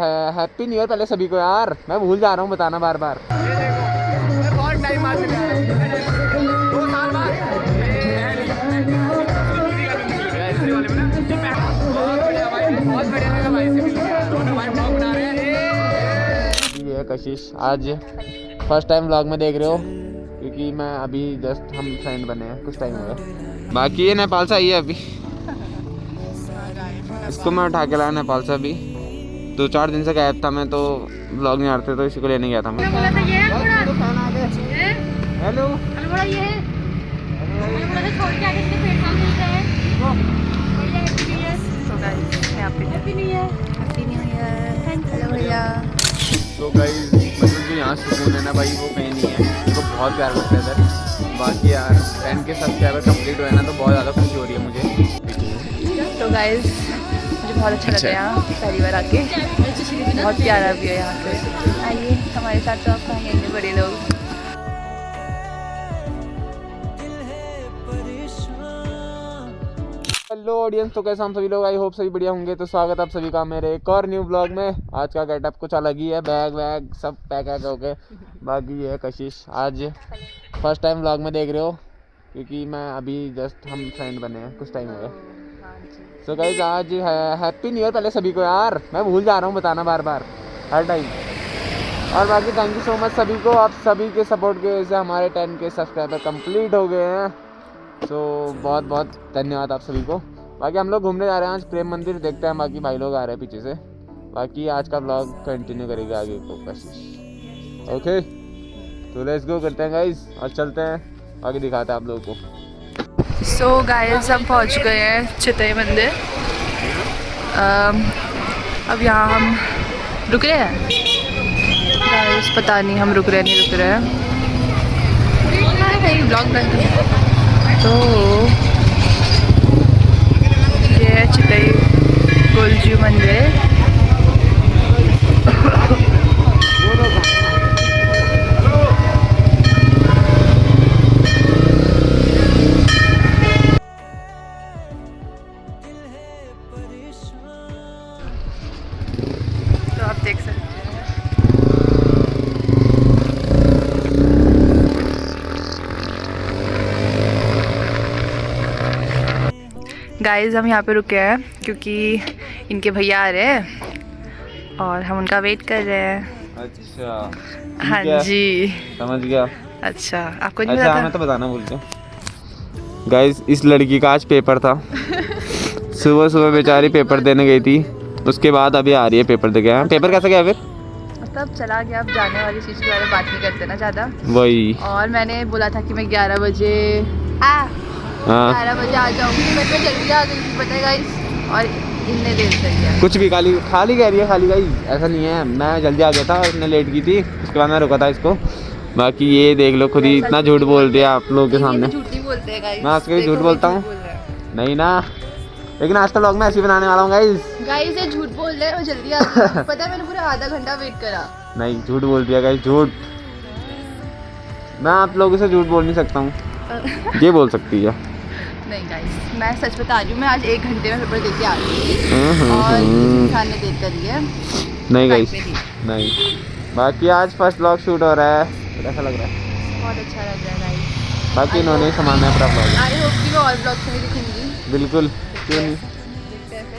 Happy new year पहले सभी को यार, मैं भूल जा रहा हूँ बताना बार बार। बहुत टाइम बाद मिला है, 2 साल बाद। बहुत बढ़िया लगा भाई से मिलकर, दोनों भाई ब्लॉग बना रहे हैं। ये है कशिश, आज फर्स्ट टाइम व्लॉग में देख रहे हो, क्योंकि मैं अभी जस्ट हम फ्रेंड बने हैं, कुछ टाइम हुआ है। बाकी ये नेपाल से आई है अभी, इसको मैं उठा के लाया नेपाल से अभी। 2-4 दिन से गायब था मैं, तो व्लॉग नहीं आते तो इसी को लेने गया था मैं। हेलो तो गाइस मतलब जो यहाँ सुकून है ना भाई, वो कहीं नहीं है। तो बहुत प्यार करते हैं इधर। बाकी यार 10 के सब्सक्राइबर कंप्लीट हुए ना, तो बहुत ज़्यादा खुशी हो रही है मुझे। तो गाइस मुझे बहुत अच्छा लगा यहाँ पहली बार आके, बहुत प्यारा भी है यहाँ पे। आइए हमारे साथ, तो आप आएंगे बड़े लोग। हेलो ऑडियंस, तो कैसे हम सभी लोग, आई होप सभी बढ़िया होंगे। तो स्वागत आप सभी का मेरे एक और न्यू ब्लॉग में। आज का गेटअप कुछ अलग ही है, बैग वैग सब पैक हो गए। बाकी ये है कशिश, आज फर्स्ट टाइम ब्लॉग में देख रहे हो, क्योंकि मैं अभी जस्ट हम फ्रेंड बने हैं, कुछ टाइम हुआ है। सो गाइस आज हैप्पी न्यू ईयर पहले सभी को यार, मैं भूल जा रहा हूँ बताना बार बार हर टाइम। और बाकी थैंक यू सो मच सभी को, आप सभी के सपोर्ट की वजह से हमारे 10 के सब्सक्राइबर कंप्लीट हो गए हैं। तो बहुत बहुत धन्यवाद आप सभी को। बाकी हम लोग घूमने जा रहे हैं आज प्रेम मंदिर, देखते हैं बाकी भाई लोग आ रहे हैं पीछे से। बाकी आज का ब्लॉग कंटिन्यू करेगा आगे को कशिश। ओके तो लेट्स गो, करते हैं गाइस और चलते हैं, आगे दिखाते हैं आप लोगों को। सो गाइस हम पहुँच गए हैं चितई मंदिर। अब यहाँ हम रुक रहे हैं गाइस, पता नहीं हम रुक रहे हैं नहीं रुक रहे हैं, ब्लॉग बंद है। तो ये है चितई गोलजू मंदिर। तो आप देख सकते हैं गाइस, हम यहाँ पे रुके हैं क्योंकि इनके भैया आ रहे हैं और हम उनका वेट कर रहे हैं। अच्छा हाँ जी समझ गया। अच्छा आपको नहीं अच्छा पता? मैं तो बताना भूल गया। गाइस इस लड़की का आज पेपर था। सुबह सुबह बेचारी पेपर देने गई थी, उसके बाद अभी आ रही है पेपर दे गया। पेपर कैसा गया फिर? मतलब चला गया, अब जाने वाली चीज़ के बारे में बात नहीं करते ना ज़्यादा। वही, और मैंने बोला था कि मैं 11 बजे 11 बजे आ जाऊँगी, मैं जल्दी आ गई थी पता है गाइस, और इतने देर से गया। कुछ भी खाली खाली कह रही है, खाली गाइस ऐसा नहीं है। मैं जल्दी आ गया था और इसने लेट की थी, उसके बाद मैं रुका था इसको। बाकी ये देख लो खुद ही इतना झूठ बोल दिया आप लोगों के सामने। झूठ नहीं बोलते हैं गाइस, मैं आज कभी झूठ बोलता हूँ नहीं ना, लेकिन आज का व्लॉग मैं ऐसे ही बनाने वाला हूँ गाइस। गाइस ये झूठ बोल रहे हैं और जल्दी आ गई। पता है मैंने पूरा आधा घंटा वेट करा। नहीं झूठ बोल दिया गाइस, झूठ। मैं आप लोगों से झूठ बोल नहीं सकता हूँ, ये बोल सकती है। नहीं गाइस मैं सच बता रही हूँ, मैं आज 1 घंटे में पेपर देके आ गई और इस इंसान ने देर कर दिया। नहीं गाइस नहीं। बाकी आज फर्स्ट व्लॉग शूट हो रहा है, कैसा लग रहा है? बहुत अच्छा लग रहा है गाइस। बाकी इन्होंने ही संभालना है पूरा व्लॉग। आई होप कि मैं और ब्लॉग्स में दिखूंगी। बिल्कुल, क्यों नहीं।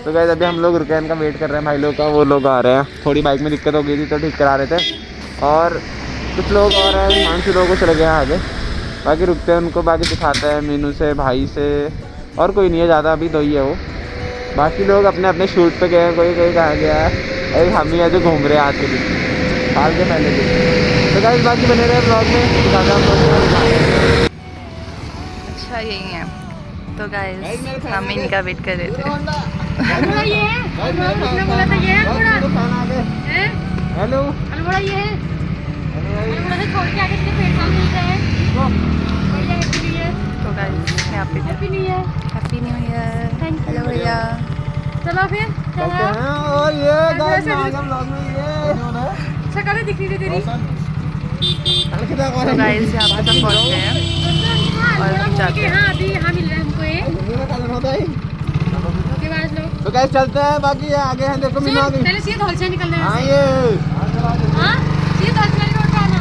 तो गाइस अभी हम लोग रुके हैं, इनका वेट कर रहे हैं भाई लोग का, वो लोग आ रहे हैं। थोड़ी बाइक में दिक्कत हो गई थी तो ठीक करा रहे थे, और कुछ लोग और हैं, हिमांशु लोगों को चले गए आगे। बाकी रुकते हैं उनको, बाकी दिखाते हैं मीनू से, भाई से, और कोई नहीं है ज़्यादा, अभी 2 ही है वो। बाकी लोग अपने अपने शूट पे गए हैं, कोई कोई कहाँ गया है, अरे हम ही है जो घूम रहे हैं आज के दिन, साल के पहले दिन। तो गाइस बाकी बने रहे ब्लॉग में, दिखाते हैं हम लोग। अच्छा यही है तो गाइस हम इनका वेट कर रहे थे। हेलो तो गाइस यहाँ पे हैप्पी न्यू ईयर। हेलो भैया, चलो फिर और ये गाइस ब्लॉग में ये शक्ल दिख रही थी तेरी। तो तो गाइस यहाँ पे सब पहुँच गए हैं और हम जाते हैं। हाँ अभी यहाँ मिल रहा है हमको ये। धन्यवाद लोग। तो कैसे चलते हैं, बाकी आगे हैं, देखो मीनू आ गई। पहले सीधे धौल से निकलना है। हाँ ये हाँ सीधे धौल से रोड पे आना।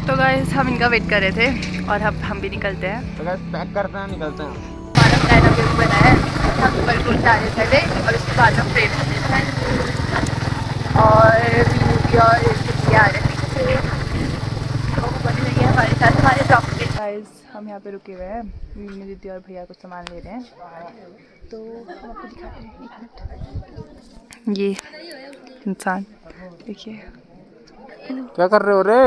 तो गाइस हम इनका वेट कर रहे थे और अब हम भी निकलते हैं। तो कैसे पैक करते हैं, निकलते हैं। हमारा प्लान अभी बना है, हम ऊपर को जा रहे थे और उसके बाद हम ट्रेन में देते हैं और भी और ये आ रहे थे तो बनी हुई है हमारे साथ हमारे डॉक्टर। गाइस हम यहाँ पे रुके हुए हैं, मीनू दीदी और भैया कुछ सामान ले रहे हैं तो हम आपको दिखाते हैं। एक मिनट, ये इंसान देखिए क्या कर रहे हो रे?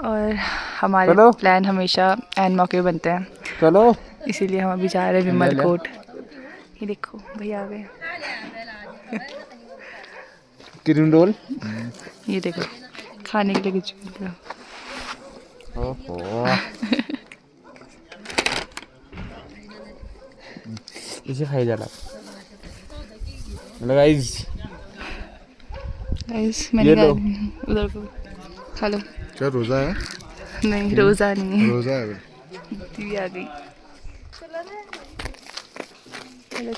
और हमारे चलो। प्लान हमेशा एन मौके पे बनते हैं, चलो इसीलिए हम अभी जा रहे हैं विमल कोट। ये देखो भैया आ गए, क्रीम रोल। ये देखो खाने के लिए कुछ। ओहो इसे खाई जा रहा। गाइस मैंने ये लो। उधर को खा लो। क्या रोजा है? नहीं रोजा नहीं है, रोजा है। दीदी आ गई।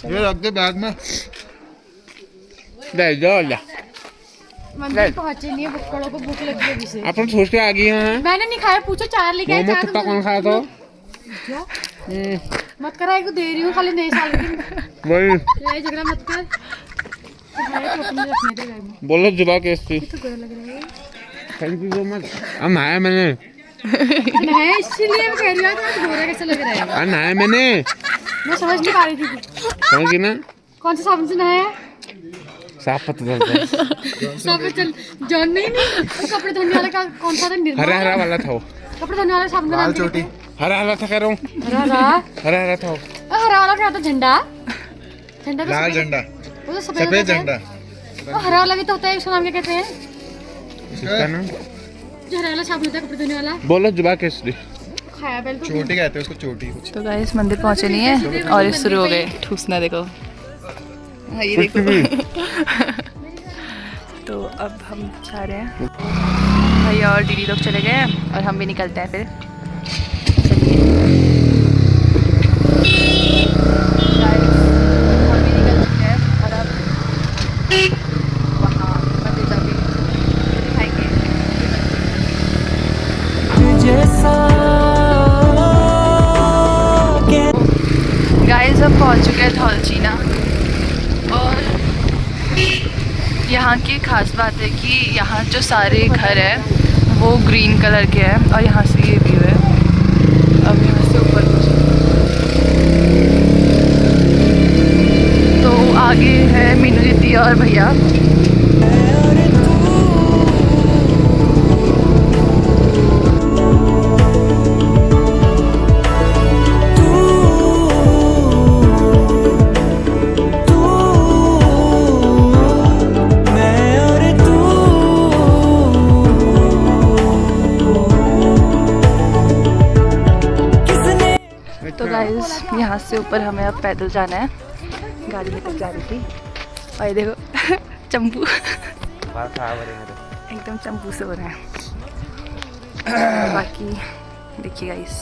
ये रख दे बैग में। ले जाओ ले। मंदिर पहुंचे नहीं है, बुक्कड़ों को भूख लगी है अभी से। अपन सोच के आ गए हैं। मैंने नहीं खाया, पूछो चार लेके आए। मोमो चार कुत्ता कौन खाया तो? क्या? मत कराए को दे रही हूँ खाली नए साल की। वही ये झगड़ा मत कर। तुम्हारे टोकरी में रखने दे बैग में। बोलो जुबा कैसी? तो बुरा लग रहा है। Thank you so much. अब नहाया मैंने। नहीं इसीलिए मैं कह रही हूँ कि बुरा कैसा लग रहा है। नहाया मैंने, मैं समझ नहीं पा रही थी। समझ गई ना? कौन से साबुन से नहाया है? साफ पता चलता है। साबुन चल जान नहीं कपड़े धोने वाला का कौन सा था? निर्मा हरा हरा वाला था वो। कपड़े धोने वाला साबुन का नाम क्या चोटी। है? हरा हरा था कह रहा हूँ। हरा हरा हरा हरा था वो। हरा वाला क्या होता है? झंडा। झंडा तो लाल सफेद- झंडा, वो तो सफेद होता है। झंडा। वो हरा वाला भी तो होता है, उसका नाम क्या कहते हैं? इसका नाम जो हरा वाला साबुन होता है कपड़े धोने वाला। बोलो जुबा कैसी? खाया पहले तो। चोटी कहते हैं उसको, चोटी कुछ। तो गाइस मंदिर पहुंचे नहीं है और ये शुरू हो गए ठूसना। देखो हाँ ये देखो। तो अब हम जा रहे हैं, भैया और दीदी लोग चले गए हैं और हम भी निकलते हैं फिर। चलिए गाइस हम भी निकल चुके हैं और अब वहाँ मंदिर जाके दिखाएंगे। गाइस अब पहुंच चुके हैं धौलचीना और यहाँ की खास बात है कि यहाँ जो सारे घर हैं वो ग्रीन कलर के हैं और यहाँ से ये व्यू है। अब यहाँ से ऊपर तो आगे है मीनू दीदी और भैया। तो गाइस यहाँ से ऊपर हमें अब पैदल जाना है, गाड़ी लेकर जा रही थी और ये देखो चंपू एकदम चंपू से हो रहा है। बाकी देखिए गाइस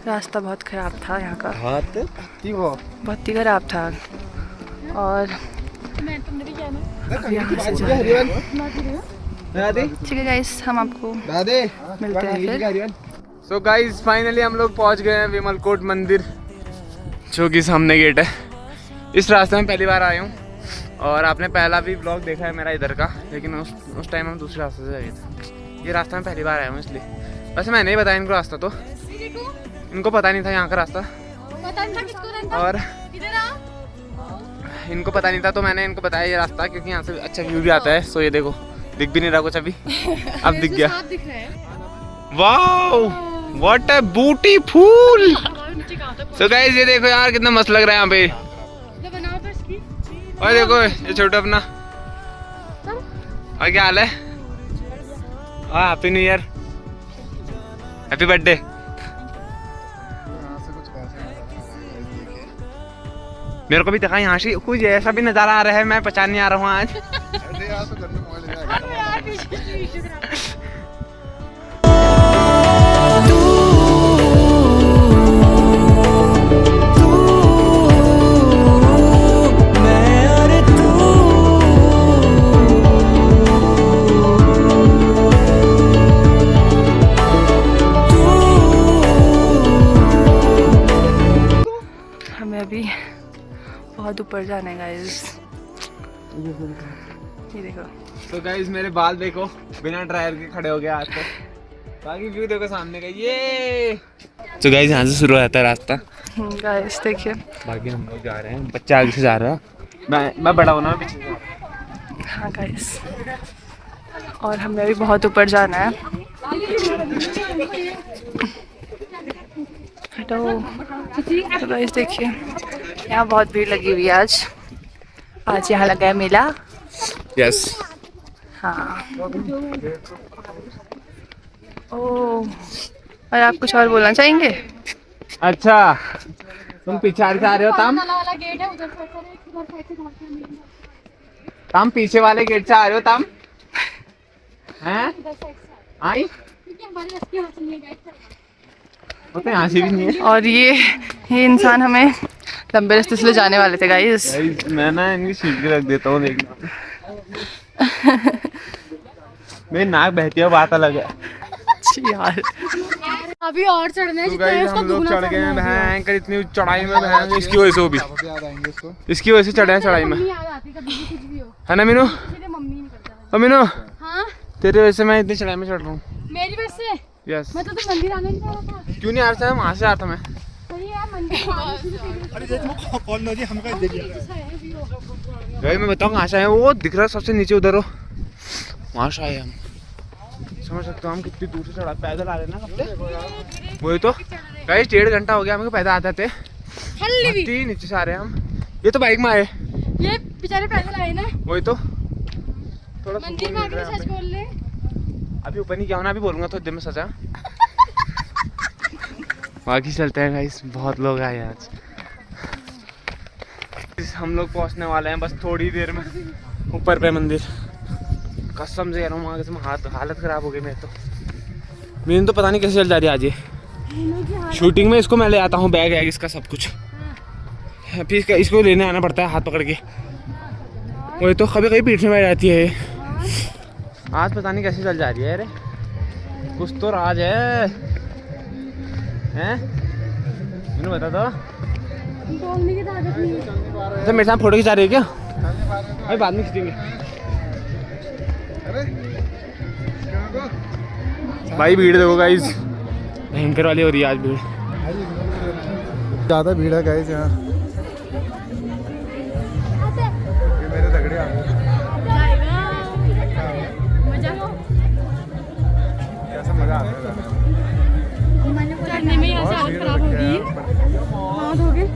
रास्ता बहुत ख़राब था यहाँ का, बहुत ही ख़राब था और अब यहाँ से जा रहे हैं। ठीक है गाइस हम आपको मिलते हैं फिर। सो गाइस फाइनली हम लोग पहुंच गए हैं विमल कोट मंदिर, जो कि सामने गेट है। इस रास्ते में पहली बार आया हूँ और आपने पहला भी ब्लॉग देखा है मेरा इधर का, लेकिन उस टाइम हम दूसरे रास्ते से गए थे। ये रास्ता में पहली बार आया हूँ इसलिए। वैसे मैंने ही बताया इनको रास्ता, तो इनको पता नहीं था यहाँ का रास्ता और इनको पता नहीं था, तो मैंने इनको बताया ये रास्ता क्योंकि यहाँ से अच्छा व्यू भी आता है। सो ये देखो दिख भी नहीं रहा कुछ अभी, अब दिख गया। Wow what a beautiful. So guys ये देखो यार कितना मस्त लग रहा है यहाँ पे। और देखो ये छोटा अपना, और क्या हाल है? Happy new year, happy birthday. मेरे को भी देखा यहाँ से कुछ ऐसा भी नज़ारा आ रहा है, मैं पहचान नहीं आ रहा हूँ आज। तू हमें अभी बहुत ऊपर जाना है गाइस। ये देखो। तो गाइस मेरे बाल देखो, बिना ड्रायर के खड़े हो गए आज तो। बाकी व्यू देखो सामने का ये। तो गाइस यहाँ से शुरू होता है रास्ता। गाइस देखिए। बाकी हम लोग जा रहे हैं, बच्चा आगे से जा रहा है, मैं बड़ा होना पीछे से। हाँ गाइस, और हमें अभी बहुत ऊपर जाना है। हटो। तो गाइस देखिए, यहाँ बहुत भीड़ लगी हुई है आज यहाँ लगा है मेला। यस। हाँ। ओह, और आप कुछ और बोलना चाहेंगे? अच्छा, तुम पीछे आ रहे हो तम? गेट है उधर से तम पीछे वाले गेट से आ रहे हो तम? हैं? आई? वो तो यहाँ से भी नहीं है। और ये इंसान हमें लंबे रास्ते से ले जाने वाले थे गाइस। मैं ना इनकी सीट के रख देता हूँ, देखना। मेरी नाक बहती है, बात अलग है यार। अभी और चढ़ने तो गाइस हम लोग चढ़ गए हैं भयंकर इतनी चढ़ाई में, भयंकर इसकी वजह से वो भी इसकी वजह से चढ़े हैं चढ़ाई में, है ना मीनू? मीनू, हाँ? तेरे वजह से मैं इतनी चढ़ाई में चढ़ रहा हूँ। मेरी वजह से? यस। मैं तो मंदिर आने नहीं जा रहा था। क्यों नहीं आ रहा था? वहाँ से आता मैं। सही है मंदिर। भाई मैं बताऊँ कहाँ से आए, वो दिख रहा है सबसे नीचे उधर, हो वहाँ से आए हम। समझ सकते हो हम कितनी दूर से चढ़ा, पैदल आ रहे ना सबसे। वही तो गाइस 1.5 घंटा हो गया हमें पैदल आते थे, नीचे से आ रहे हैं हम। ये तो बाइक में आए, ये बेचारे पैदल आए ना। वही तो थोड़ा मंदिर में आके सच बोल रहे। अभी ऊपर नहीं क्या होना, अभी बोलूंगा तो दिन में सजा। बाकी चलते हैं गाइस, बहुत लोग आए आज। हम लोग पहुंचने वाले हैं बस थोड़ी देर में ऊपर पे मंदिर। कसम से कह रहा हूँ, वहाँ से हालत खराब हो गई मेरी तो। मेरी तो पता नहीं कैसे चल जा रही है आज ये शूटिंग में। इसको मैं ले आता हूँ, बैग वैग इसका सब कुछ, फिर इसको लेने आना पड़ता है हाथ पकड़ के। वही तो कभी कभी पीठ में बैठ जाती है। आज पता नहीं कैसे चल जा रही है। अरे कुछ तो राज है, हैं? मैंने बता दो। अच्छा मेरे साथ फोटो खिंचा रही है क्या? भाई बाद में खींचेंगे। भाई भीड़ देखो गाइस, भयंकर वाली हो रही है आज भीड़। ज़्यादा भीड़ है गाइस यहाँ। ये मेरे तगड़े आ गए। कैसा मजा आता है चढ़ने में, यहाँ से हालत खराब होगी। हाथ हो गए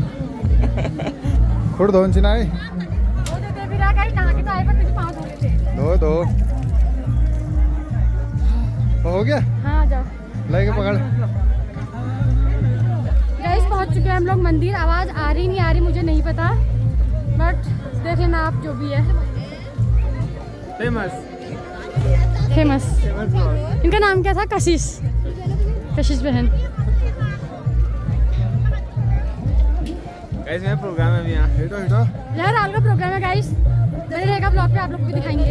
खुद धोन चिनाई वो देते भी रहा गाइस, नहा के तो आए पर मुझे 5 हो गए थे। दो तो हो गया। हाँ जाओ, लेके पकड़। गाइस पहुंच चुके हैं हम लोग मंदिर। आवाज़ आ रही नहीं आ रही मुझे नहीं पता, बट देख लेना आप जो भी है। फेमस इनका नाम क्या था? कशिश बहन। गाइस मेरा प्रोग्राम है अभी यहाँ। यार रात का प्रोग्राम है गाइस, बने रहेगा ब्लॉग पे, आप लोग को भी दिखाएंगे।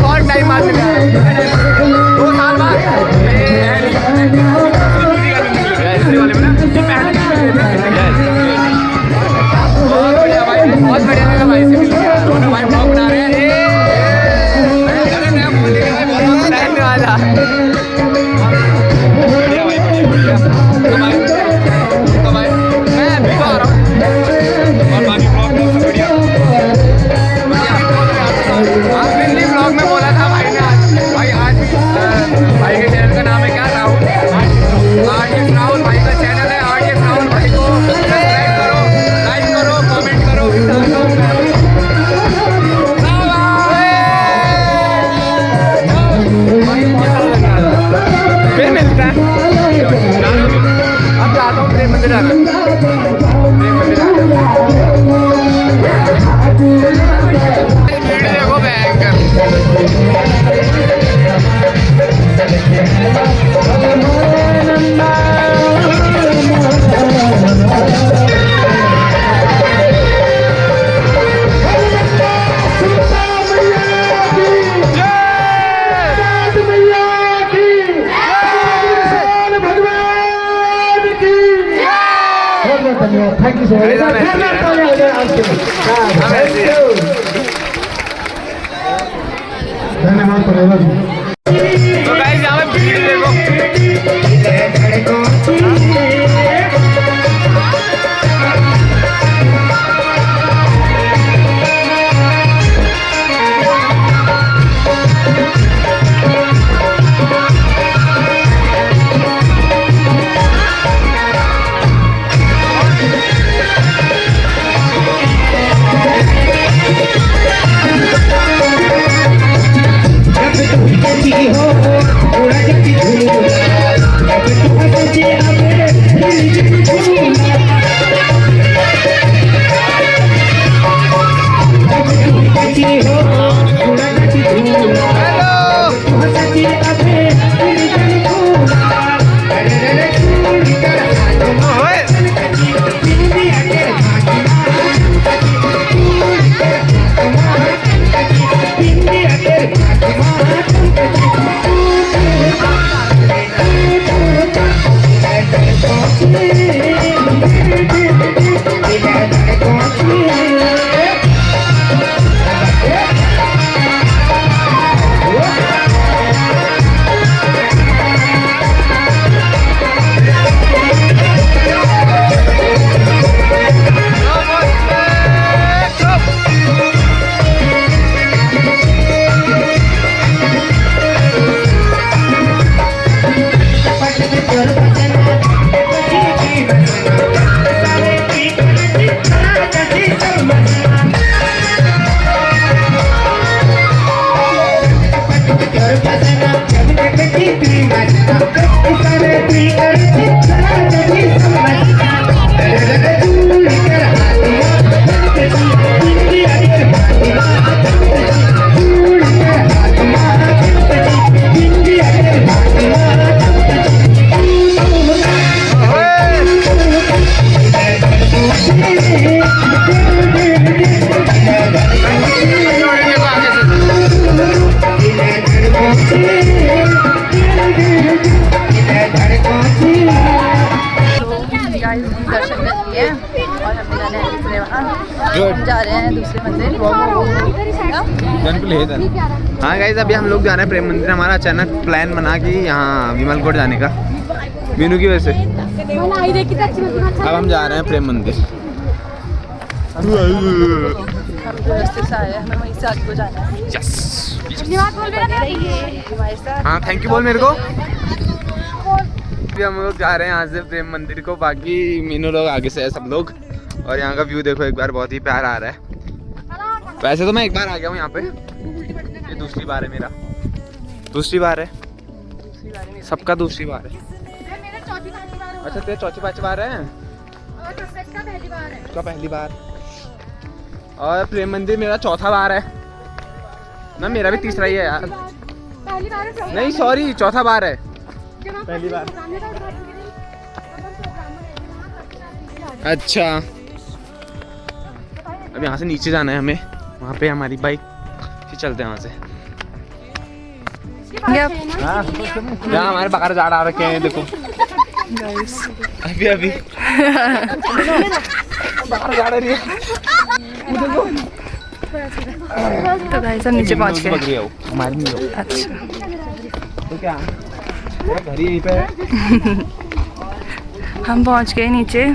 बहुत टाइम बाद मिला है, 2 साल बाद। बहुत बढ़िया लगा भाई से मिल गया। दोनों भाई ब्लॉग बना रहे हैं। तो भाई मैं अभी तो आ रहा हूँ और बाकी ब्लॉग बढ़िया। ब्लॉग में बोला था भाई ने आज भाई के चैनल का नाम है क्या? राहुल भाई का चैनल है। राहुल भाई को सब्सक्राइब करो, लाइक करो, कमेंट करो। फिर मिलता है। अब जाता हूँ प्रेम मंदिर जाना। देखो भयंकर। बहुत धन्यवाद, थैंक यू सो मच। धन्यवाद परेला जी। तो गाइस यहाँ पे भीड़ देखो। दर्शन कर लिए और हमने जाना है दूसरे वहाँ हम जा रहे हैं दूसरे मंदिर। हाँ गाइस अभी हम लोग जा रहे हैं प्रेम मंदिर। हमारा अचानक प्लान बना कि यहाँ विमलकोट जाने का मीनू की वजह से। अब हम जा रहे हैं प्रेम मंदिर। हम जो रास्ते से आए हैं हमें वहीं से आगे को जाना है। यस हमारे साथ हाँ थैंक यू बोल मेरे को। हम लोग जा रहे हैं यहाँ से प्रेम मंदिर को। बाकी मीनू लोग आगे से है सब लोग। और यहाँ का व्यू देखो एक बार, बहुत ही प्यारा आ रहा है। वैसे तो मैं एक बार आ गया हूँ यहाँ पे, ये दूसरी बार है मेरा। दूसरी बार है सबका, दूसरी बार है। अच्छा तेरे चौथी पांचवी बार है तो पहली बार। और प्रेम मंदिर मेरा चौथा बार है ना, मेरा भी तीसरा ही है यार। नहीं सॉरी चौथा बार है, पहली बार। अच्छा अब यहाँ से नीचे जाना है हमें, वहाँ पे हमारी बाइक से चलते हैं वहाँ से। यहाँ हमारे बाहर जा रखे हैं देखो अभी अभी बाहर जा रही है। तो गाइस हम नीचे पहुँच गए। हमारी नहीं हो। अच्छा तो क्या घर ही यहीं पे है। हम पहुँच गए नीचे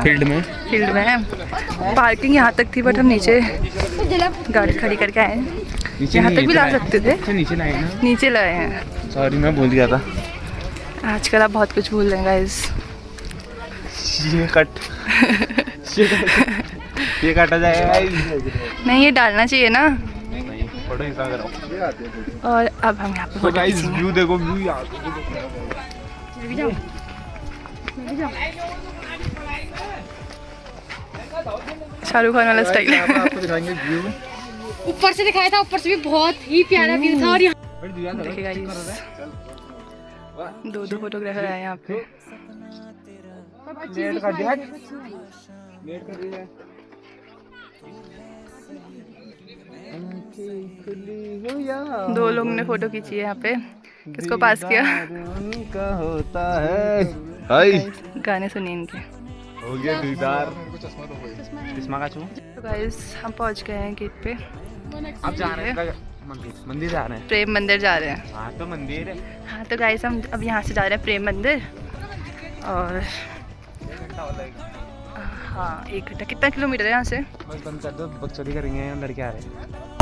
फील्ड में। पार्किंग यहाँ तक थी बट हम नीचे गाड़ी खड़ी करके आए। यहाँ तक भी ला सकते थे, नीचे लाए ना, नीचे लाए हैं। सॉरी मैं भूल गया था। आजकल आप बहुत कुछ भूल रहे हैं गाइस। ये कट ये काटा जाएगा नहीं ये डालना चाहिए ना। नहीं फोटो इंस्टा करो। और अब हम यहाँ पे तो गाइस व्यू देखो, व्यू यार शाहरुख खान वाला स्टाइल। आपको दिखाएंगे व्यू। ऊपर से दिखाया था, ऊपर से भी बहुत ही प्यारा व्यू था। और देखिए गाइस दो फोटोग्राफर आए यहाँ पे। दो लोग ने फोटो खींची है यहाँ पे। किसको पास किया होता है। हाय गाने सुनिए इनके। हो गया दीदार। चश्मा तो भाई चश्मा का छू। तो गाइस हम पहुंच गए हैं गेट पे। अब जा रहे हैं मंदिर जा रहे हैं। प्रेम मंदिर जा रहे हैं। हाँ तो मंदिर है। हाँ तो गाइस हम अब यहाँ से जा रहे हैं प्रेम मंदिर। और हाँ 1 घंटा। कितना किलोमीटर है यहाँ से? बस बंद कर दो, बकचोदी करेंगे, लड़के आ रहे हैं।